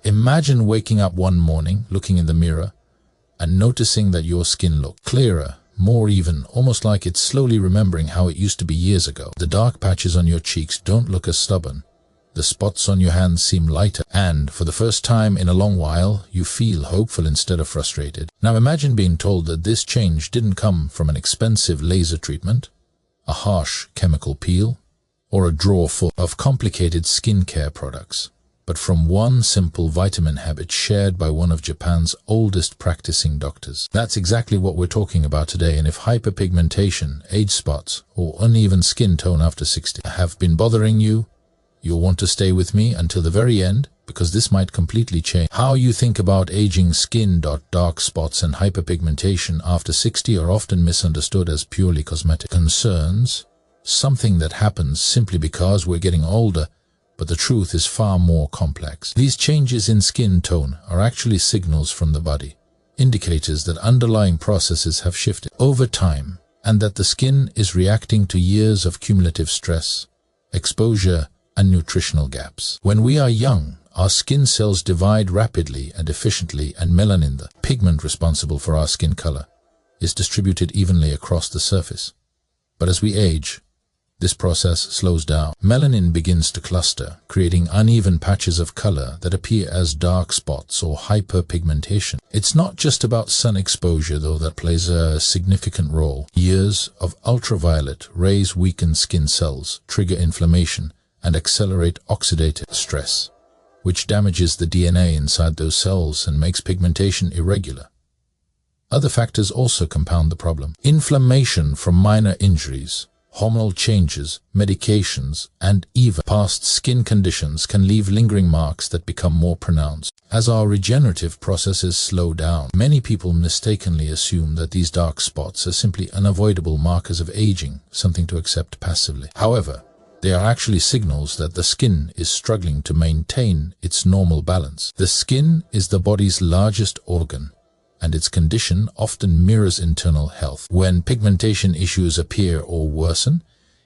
Imagine waking up one morning, looking in the mirror, and noticing that your skin looked clearer, more even, almost like it's slowly remembering how it used to be years ago. The dark patches on your cheeks don't look as stubborn. The spots on your hands seem lighter, and for the first time in a long while, you feel hopeful instead of frustrated. Now imagine being told that this change didn't come from an expensive laser treatment, a harsh chemical peel, or a drawer full of complicated skincare products, but from one simple vitamin habit shared by one of Japan's oldest practicing doctors. That's exactly what we're talking about today, and if hyperpigmentation, age spots, or uneven skin tone after 60 have been bothering you, you'll want to stay with me until the very end, because this might completely change how you think about aging. Skin. Dark spots and hyperpigmentation after 60 are often misunderstood as purely cosmetic concerns, something that happens simply because we're getting older, but the truth is far more complex. These changes in skin tone are actually signals from the body, indicators that underlying processes have shifted over time, and that the skin is reacting to years of cumulative stress, exposure, and nutritional gaps. When we are young, our skin cells divide rapidly and efficiently, and melanin, the pigment responsible for our skin color, is distributed evenly across the surface. But as we age, this process slows down. Melanin begins to cluster, creating uneven patches of color that appear as dark spots or hyperpigmentation. It's not just about sun exposure, though that plays a significant role. Years of ultraviolet rays weaken skin cells, trigger inflammation, and accelerate oxidative stress, which damages the DNA inside those cells and makes pigmentation irregular. Other factors also compound the problem. Inflammation from minor injuries, hormonal changes, medications, and even past skin conditions can leave lingering marks that become more pronounced. As our regenerative processes slow down, many people mistakenly assume that these dark spots are simply unavoidable markers of aging, something to accept passively. However, they are actually signals that the skin is struggling to maintain its normal balance. The skin is the body's largest organ, and its condition often mirrors internal health. When pigmentation issues appear or worsen,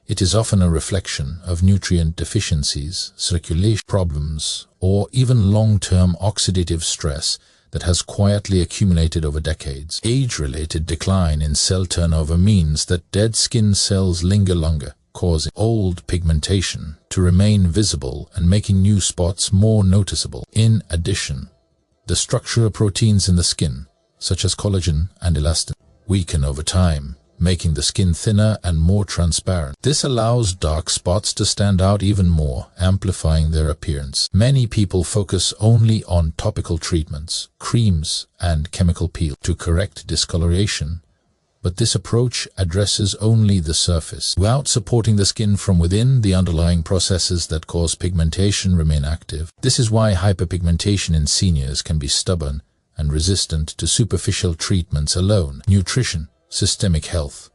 it is often a reflection of nutrient deficiencies, circulation problems, or even long-term oxidative stress that has quietly accumulated over decades. Age-related decline in cell turnover means that dead skin cells linger longer, causing old pigmentation to remain visible and making new spots more noticeable. In addition, the structural proteins in the skin, such as collagen and elastin, weaken over time, making the skin thinner and more transparent. This allows dark spots to stand out even more, amplifying their appearance. Many people focus only on topical treatments, creams, and chemical peel to correct discoloration, but this approach addresses only the surface. Without supporting the skin from within, the underlying processes that cause pigmentation remain active. This is why hyperpigmentation in seniors can be stubborn and resistant to superficial treatments alone. Nutrition, systemic health,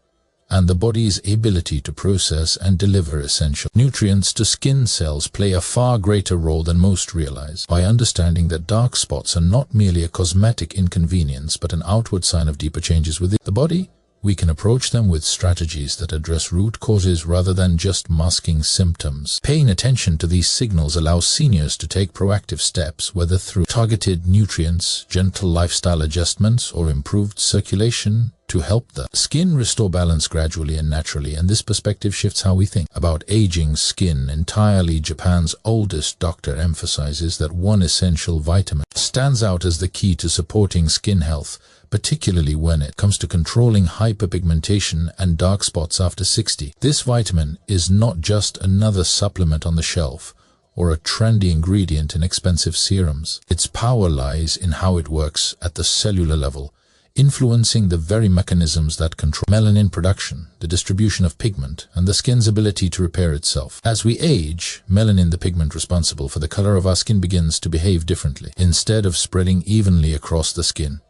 and the body's ability to process and deliver essential nutrients to skin cells play a far greater role than most realize. By understanding that dark spots are not merely a cosmetic inconvenience but an outward sign of deeper changes within the body, we can approach them with strategies that address root causes rather than just masking symptoms. Paying attention to these signals allows seniors to take proactive steps, whether through targeted nutrients, gentle lifestyle adjustments, or improved circulation, to help the skin restore balance gradually and naturally. And this perspective shifts how we think about aging skin entirely. Japan's oldest doctor emphasizes that one essential vitamin stands out as the key to supporting skin health, particularly when it comes to controlling hyperpigmentation and dark spots after 60. This vitamin is not just another supplement on the shelf or a trendy ingredient in expensive serums. Its power lies in how it works at the cellular level, influencing the very mechanisms that control melanin production, the distribution of pigment, and the skin's ability to repair itself. As we age, melanin, the pigment responsible for the color of our skin, begins to behave differently. Instead of spreading evenly across the skin,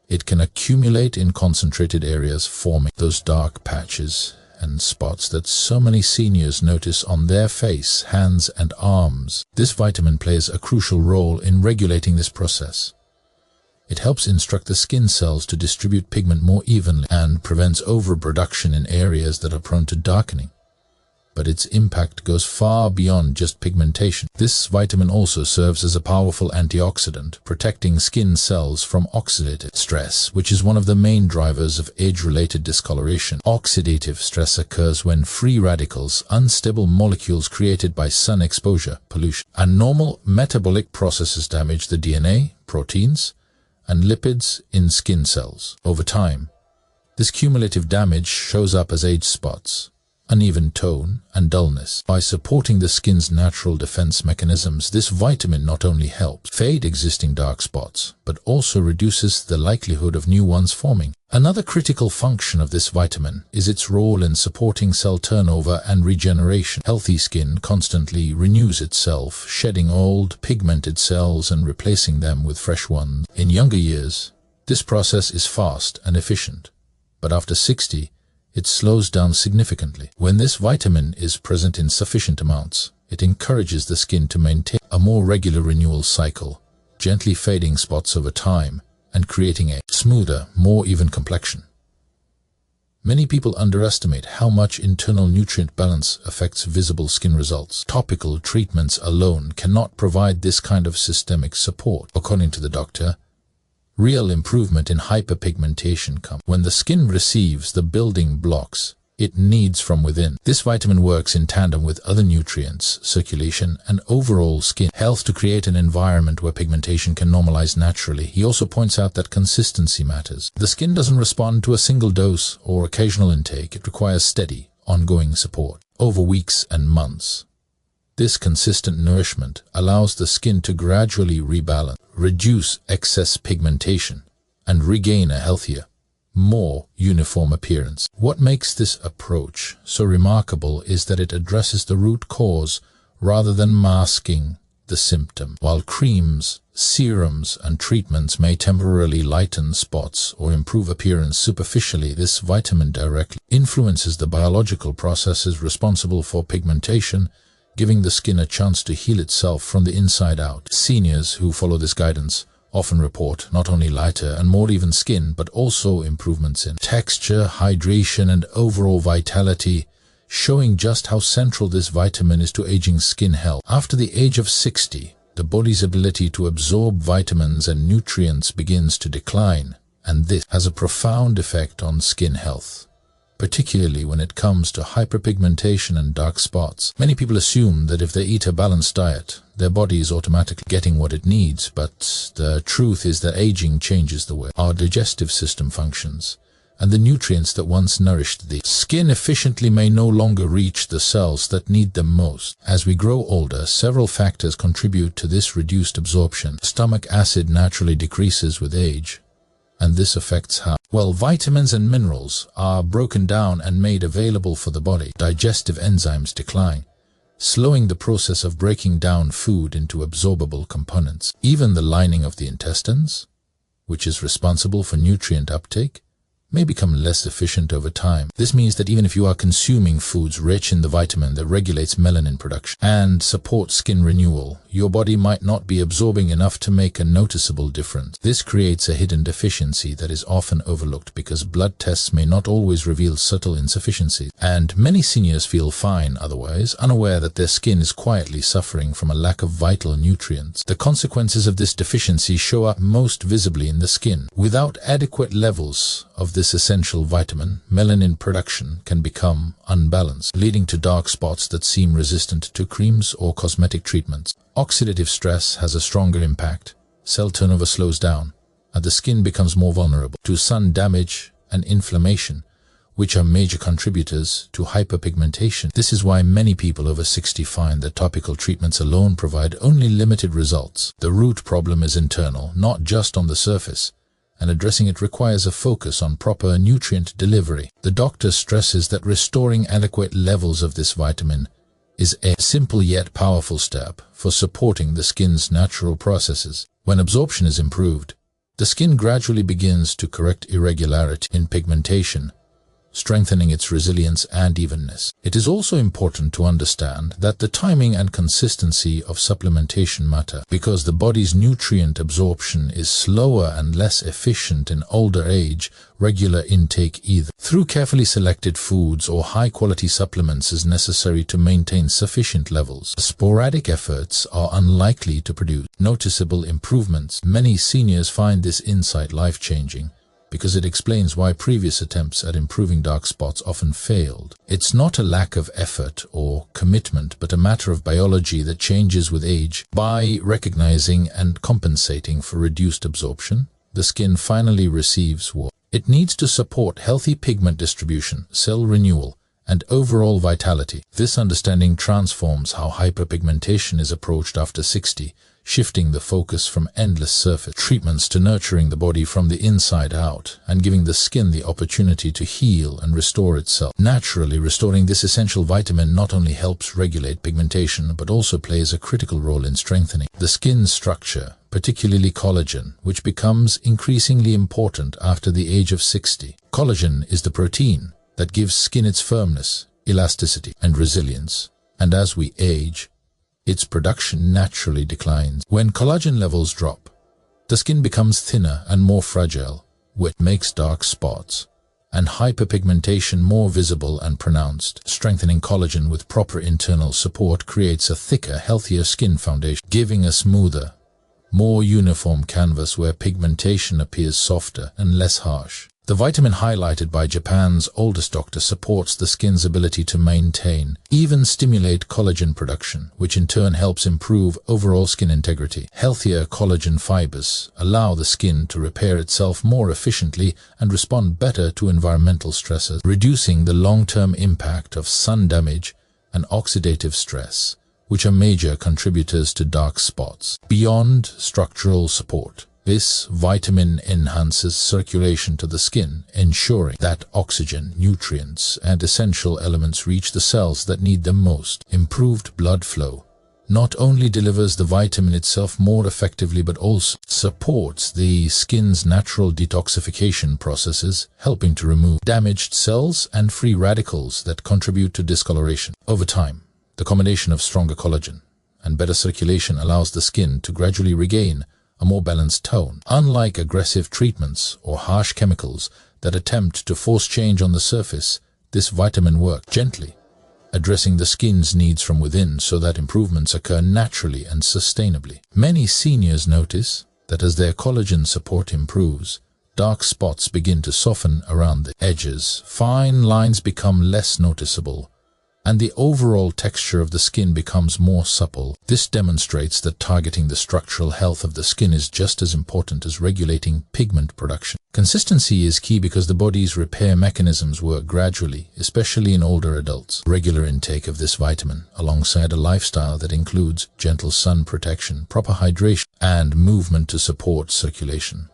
it can accumulate in concentrated areas, forming those dark patches and spots that so many seniors notice on their face, hands, and arms. This vitamin plays a crucial role in regulating this process. It helps instruct the skin cells to distribute pigment more evenly and prevents overproduction in areas that are prone to darkening. but its impact goes far beyond just pigmentation. This vitamin also serves as a powerful antioxidant, protecting skin cells from oxidative stress, which is one of the main drivers of age-related discoloration. Oxidative stress occurs when free radicals, unstable molecules created by sun exposure, pollution, and normal metabolic processes damage the DNA, proteins, and lipids in skin cells. Over time, this cumulative damage shows up as age spots, uneven tone, and dullness. By supporting the skin's natural defense mechanisms, this vitamin not only helps fade existing dark spots, but also reduces the likelihood of new ones forming. Another critical function of this vitamin is its role in supporting cell turnover and regeneration. Healthy skin constantly renews itself, shedding old, pigmented cells and replacing them with fresh ones. In younger years, this process is fast and efficient, but after 60, it slows down significantly. When this vitamin is present in sufficient amounts, it encourages the skin to maintain a more regular renewal cycle, gently fading spots over time and creating a smoother, more even complexion. Many people underestimate how much internal nutrient balance affects visible skin results. Topical treatments alone cannot provide this kind of systemic support. According to the doctor, real improvement in hyperpigmentation comes when the skin receives the building blocks it needs from within. This vitamin works in tandem with other nutrients, circulation, and overall skin health to create an environment where pigmentation can normalize naturally. He also points out that consistency matters. The skin doesn't respond to a single dose or occasional intake. It requires steady, ongoing support over weeks and months. This consistent nourishment allows the skin to gradually rebalance, reduce excess pigmentation, and regain a healthier, more uniform appearance. What makes this approach so remarkable is that it addresses the root cause rather than masking the symptom. While creams, serums, and treatments may temporarily lighten spots or improve appearance superficially, this vitamin directly influences the biological processes responsible for pigmentation, giving the skin a chance to heal itself from the inside out. Seniors who follow this guidance often report not only lighter and more even skin, but also improvements in texture, hydration, and overall vitality, showing just how central this vitamin is to aging skin health. After the age of 60, the body's ability to absorb vitamins and nutrients begins to decline, and this has a profound effect on skin health, particularly when it comes to hyperpigmentation and dark spots. Many people assume that if they eat a balanced diet, their body is automatically getting what it needs, but the truth is that aging changes the way our digestive system functions, and the nutrients that once nourished the skin efficiently may no longer reach the cells that need them most. As we grow older, several factors contribute to this reduced absorption. Stomach acid naturally decreases with age, and this affects how well vitamins and minerals are broken down and made available for the body. Digestive enzymes decline, slowing the process of breaking down food into absorbable components. Even the lining of the intestines, which is responsible for nutrient uptake, may become less efficient over time. This means that even if you are consuming foods rich in the vitamin that regulates melanin production and supports skin renewal, your body might not be absorbing enough to make a noticeable difference. This creates a hidden deficiency that is often overlooked because blood tests may not always reveal subtle insufficiencies, and many seniors feel fine otherwise, unaware that their skin is quietly suffering from a lack of vital nutrients. The consequences of this deficiency show up most visibly in the skin. Without adequate levels of this essential vitamin, melanin production can become unbalanced, leading to dark spots that seem resistant to creams or cosmetic treatments. Oxidative stress has a stronger impact. Cell turnover slows down, and the skin becomes more vulnerable to sun damage and inflammation, which are major contributors to hyperpigmentation. This is why many people over 60 find that topical treatments alone provide only limited results. The root problem is internal, not just on the surface, and addressing it requires a focus on proper nutrient delivery. The doctor stresses that restoring adequate levels of this vitamin is a simple yet powerful step for supporting the skin's natural processes. When absorption is improved, the skin gradually begins to correct irregularity in pigmentation, strengthening its resilience and evenness. It is also important to understand that the timing and consistency of supplementation matter, because the body's nutrient absorption is slower and less efficient in older age. Regular intake, either through carefully selected foods or high-quality supplements, is necessary to maintain sufficient levels. Sporadic efforts are unlikely to produce noticeable improvements. Many seniors find this insight life-changing, because it explains why previous attempts at improving dark spots often failed. It's not a lack of effort or commitment, but a matter of biology that changes with age. By recognizing and compensating for reduced absorption, the skin finally receives what it needs to support healthy pigment distribution, cell renewal, and overall vitality. This understanding transforms how hyperpigmentation is approached after 60, shifting the focus from endless surface treatments to nurturing the body from the inside out and giving the skin the opportunity to heal and restore itself. Naturally, restoring this essential vitamin not only helps regulate pigmentation but also plays a critical role in strengthening the skin's structure, particularly collagen, which becomes increasingly important after the age of 60. Collagen is the protein that gives skin its firmness, elasticity, and resilience, and as we age, its production naturally declines. When collagen levels drop, the skin becomes thinner and more fragile, which makes dark spots and hyperpigmentation more visible and pronounced. Strengthening collagen with proper internal support creates a thicker, healthier skin foundation, giving a smoother, more uniform canvas where pigmentation appears softer and less harsh. The vitamin highlighted by Japan's oldest doctor supports the skin's ability to maintain, even stimulate collagen production, which in turn helps improve overall skin integrity. Healthier collagen fibers allow the skin to repair itself more efficiently and respond better to environmental stresses, reducing the long-term impact of sun damage and oxidative stress, which are major contributors to dark spots. Beyond structural support, this vitamin enhances circulation to the skin, ensuring that oxygen, nutrients, and essential elements reach the cells that need them most. Improved blood flow not only delivers the vitamin itself more effectively but also supports the skin's natural detoxification processes, helping to remove damaged cells and free radicals that contribute to discoloration. Over time, the combination of stronger collagen and better circulation allows the skin to gradually regain a more balanced tone. Unlike aggressive treatments or harsh chemicals that attempt to force change on the surface, this vitamin works gently, addressing the skin's needs from within so that improvements occur naturally and sustainably. Many seniors notice that as their collagen support improves, dark spots begin to soften around the edges, fine lines become less noticeable, and the overall texture of the skin becomes more supple. This demonstrates that targeting the structural health of the skin is just as important as regulating pigment production. Consistency is key because the body's repair mechanisms work gradually, especially in older adults. Regular intake of this vitamin, alongside a lifestyle that includes gentle sun protection, proper hydration, and movement to support circulation,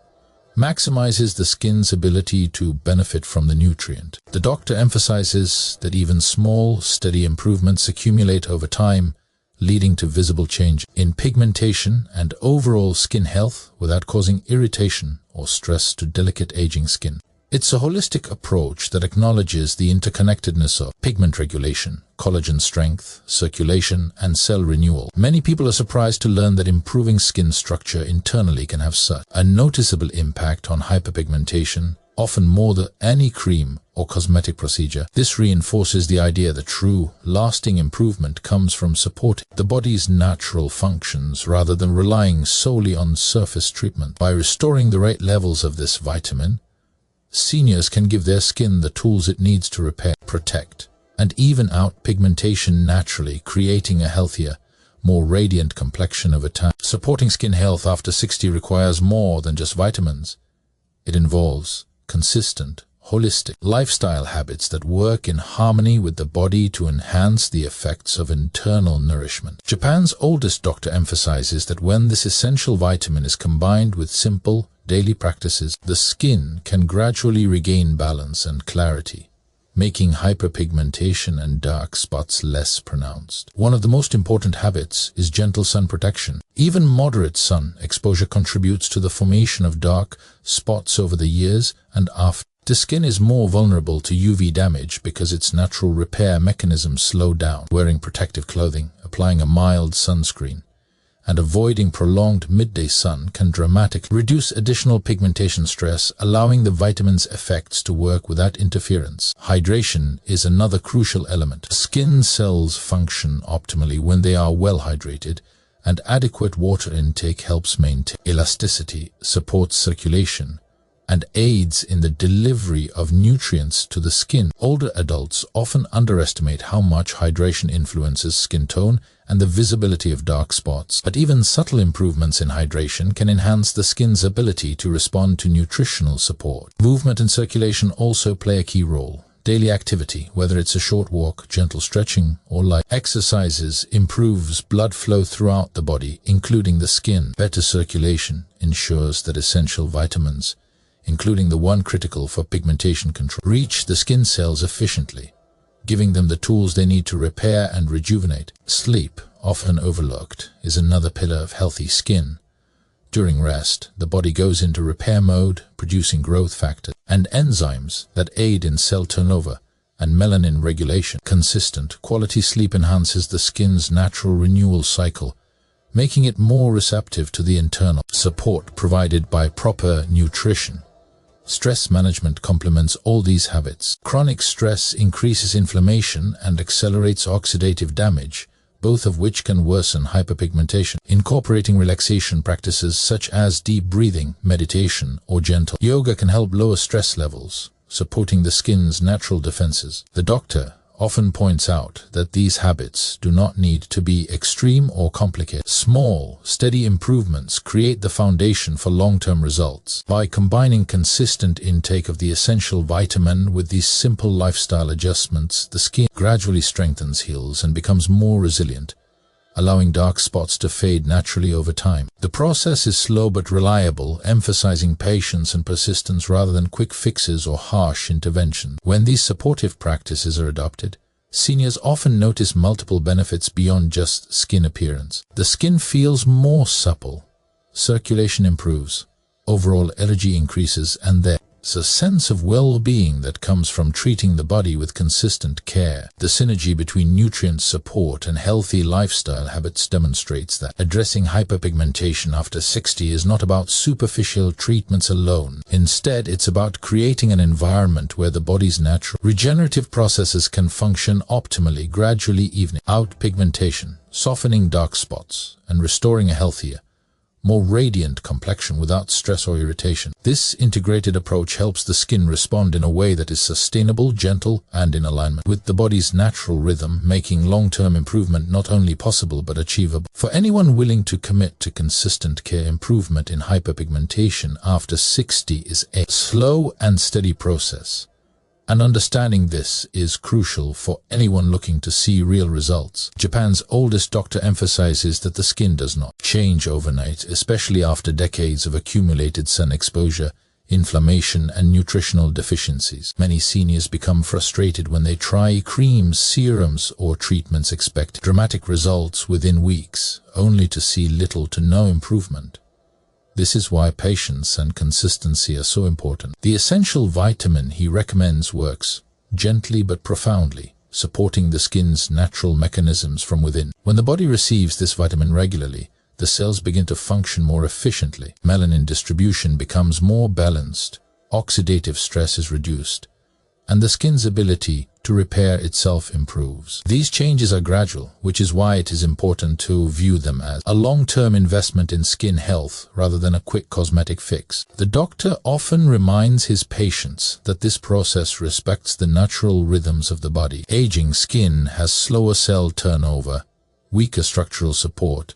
maximizes the skin's ability to benefit from the nutrient. The doctor emphasizes that even small, steady improvements accumulate over time, leading to visible change in pigmentation and overall skin health without causing irritation or stress to delicate aging skin. It's a holistic approach that acknowledges the interconnectedness of pigment regulation, collagen strength, circulation, and cell renewal. Many people are surprised to learn that improving skin structure internally can have such a noticeable impact on hyperpigmentation, often more than any cream or cosmetic procedure. This reinforces the idea that true, lasting improvement comes from supporting the body's natural functions rather than relying solely on surface treatment. By restoring the right levels of this vitamin, seniors can give their skin the tools it needs to repair, protect, and even out pigmentation naturally, creating a healthier, more radiant complexion over time. Supporting skin health after 60 requires more than just vitamins. It involves consistent, holistic lifestyle habits that work in harmony with the body to enhance the effects of internal nourishment. Japan's oldest doctor emphasizes that when this essential vitamin is combined with simple, daily practices, the skin can gradually regain balance and clarity, making hyperpigmentation and dark spots less pronounced. One of the most important habits is gentle sun protection. Even moderate sun exposure contributes to the formation of dark spots over the years and after. The skin is more vulnerable to UV damage because its natural repair mechanisms slow down. Wearing protective clothing, applying a mild sunscreen, and avoiding prolonged midday sun can dramatically reduce additional pigmentation stress, allowing the vitamin's effects to work without interference. Hydration is another crucial element. Skin cells function optimally when they are well hydrated, and adequate water intake helps maintain elasticity, supports circulation, and aids in the delivery of nutrients to the skin. Older adults often underestimate how much hydration influences skin tone and the visibility of dark spots. But even subtle improvements in hydration can enhance the skin's ability to respond to nutritional support. Movement and circulation also play a key role. Daily activity, whether it's a short walk, gentle stretching, or light exercises, improves blood flow throughout the body, including the skin. Better circulation ensures that essential vitamins, including the one critical for pigmentation control, reach the skin cells efficiently, giving them the tools they need to repair and rejuvenate. Sleep, often overlooked, is another pillar of healthy skin. During rest, the body goes into repair mode, producing growth factors and enzymes that aid in cell turnover and melanin regulation. Consistent, quality sleep enhances the skin's natural renewal cycle, making it more receptive to the internal support provided by proper nutrition. Stress management complements all these habits. Chronic stress increases inflammation and accelerates oxidative damage, both of which can worsen hyperpigmentation. Incorporating relaxation practices such as deep breathing, meditation, or gentle yoga can help lower stress levels, supporting the skin's natural defenses. The doctor often points out that these habits do not need to be extreme or complicated. Small, steady improvements create the foundation for long-term results. By combining consistent intake of the essential vitamin with these simple lifestyle adjustments, the skin gradually strengthens, heals, and becomes more resilient, allowing dark spots to fade naturally over time. The process is slow but reliable, emphasizing patience and persistence rather than quick fixes or harsh interventions. When these supportive practices are adopted, seniors often notice multiple benefits beyond just skin appearance. The skin feels more supple, circulation improves, overall energy increases, and there's a sense of well-being that comes from treating the body with consistent care. The synergy between nutrient support and healthy lifestyle habits demonstrates that addressing hyperpigmentation after 60 is not about superficial treatments alone. Instead, it's about creating an environment where the body's natural regenerative processes can function optimally, gradually evening out pigmentation, softening dark spots, and restoring a healthier, more radiant complexion without stress or irritation. This integrated approach helps the skin respond in a way that is sustainable, gentle, and in alignment with the body's natural rhythm, making long-term improvement not only possible but achievable. For anyone willing to commit to consistent care, improvement in hyperpigmentation after 60 is a slow and steady process. And understanding this is crucial for anyone looking to see real results. Japan's oldest doctor emphasizes that the skin does not change overnight, especially after decades of accumulated sun exposure, inflammation, and nutritional deficiencies. Many seniors become frustrated when they try creams, serums, or treatments expecting dramatic results within weeks, only to see little to no improvement. This is why patience and consistency are so important. The essential vitamin he recommends works gently but profoundly, supporting the skin's natural mechanisms from within. When the body receives this vitamin regularly, the cells begin to function more efficiently. Melanin distribution becomes more balanced, oxidative stress is reduced, and the skin's ability to repair itself improves. These changes are gradual, which is why it is important to view them as a long-term investment in skin health rather than a quick cosmetic fix. The doctor often reminds his patients that this process respects the natural rhythms of the body. Aging skin has slower cell turnover, weaker structural support,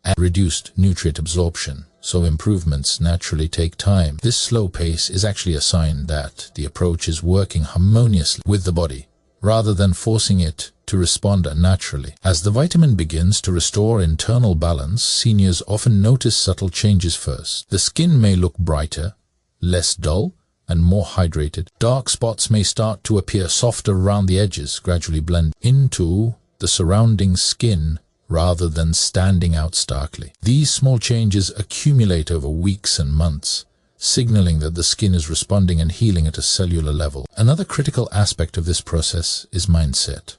and reduced nutrient absorption, so improvements naturally take time. This slow pace is actually a sign that the approach is working harmoniously with the body, rather than forcing it to respond unnaturally. As the vitamin begins to restore internal balance, seniors often notice subtle changes first. The skin may look brighter, less dull, and more hydrated. Dark spots may start to appear softer around the edges, gradually blend into the surrounding skin rather than standing out starkly. These small changes accumulate over weeks and months, signaling that the skin is responding and healing at a cellular level. Another critical aspect of this process is mindset.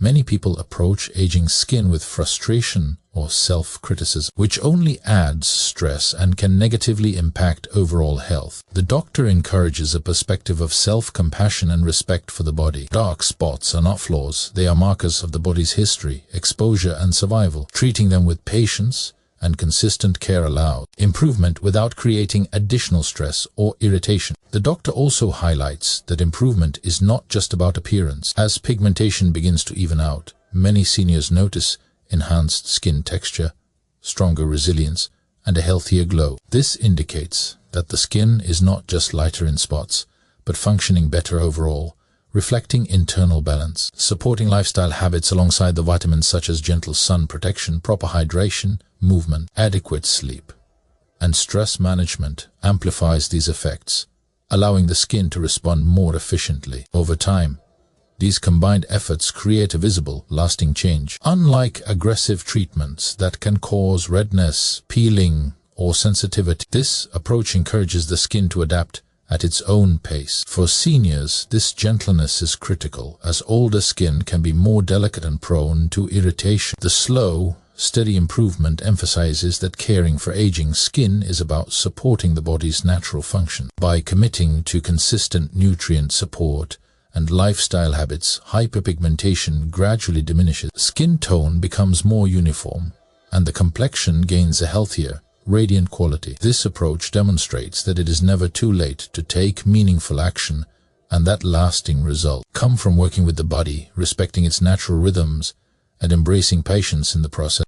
Many people approach aging skin with frustration or self-criticism, which only adds stress and can negatively impact overall health. The doctor encourages a perspective of self-compassion and respect for the body. Dark spots are not flaws, they are markers of the body's history, exposure, and survival. Treating them with patience and consistent care allows improvement without creating additional stress or irritation. The doctor also highlights that improvement is not just about appearance. As pigmentation begins to even out, many seniors notice enhanced skin texture, stronger resilience, and a healthier glow. This indicates that the skin is not just lighter in spots, but functioning better overall, reflecting internal balance. Supporting lifestyle habits alongside the vitamins such as gentle sun protection, proper hydration, movement, adequate sleep, and stress management amplifies these effects, allowing the skin to respond more efficiently. Over time, these combined efforts create a visible, lasting change. Unlike aggressive treatments that can cause redness, peeling, or sensitivity, this approach encourages the skin to adapt at its own pace. For seniors, this gentleness is critical, as older skin can be more delicate and prone to irritation. The slow, steady improvement emphasizes that caring for aging skin is about supporting the body's natural function. By committing to consistent nutrient support and lifestyle habits, hyperpigmentation gradually diminishes. Skin tone becomes more uniform, and the complexion gains a healthier, radiant quality. This approach demonstrates that it is never too late to take meaningful action, and that lasting results come from working with the body, respecting its natural rhythms, and embracing patience in the process.